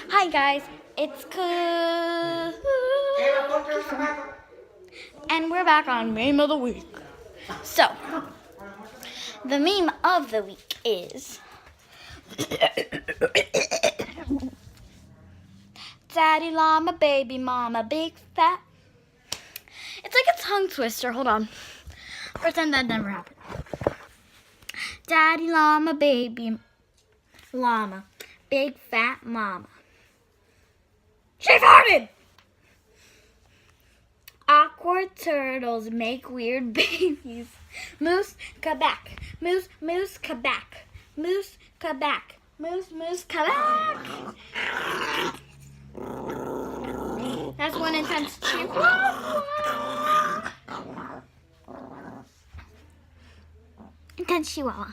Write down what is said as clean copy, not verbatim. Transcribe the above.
Hi guys, it's and we're back on meme of the week. So, the meme of the week is Daddy llama, baby mama, big fat. It's like a tongue twister. Hold on. Pretend that never happened. Daddy llama, baby llama, big fat mama. She farted! Awkward turtles make weird babies. Moose, Quebec. Moose, moose, Quebec. Moose, Quebec. Moose, moose, Quebec. That's one intense chihuahua. Intense chihuahua.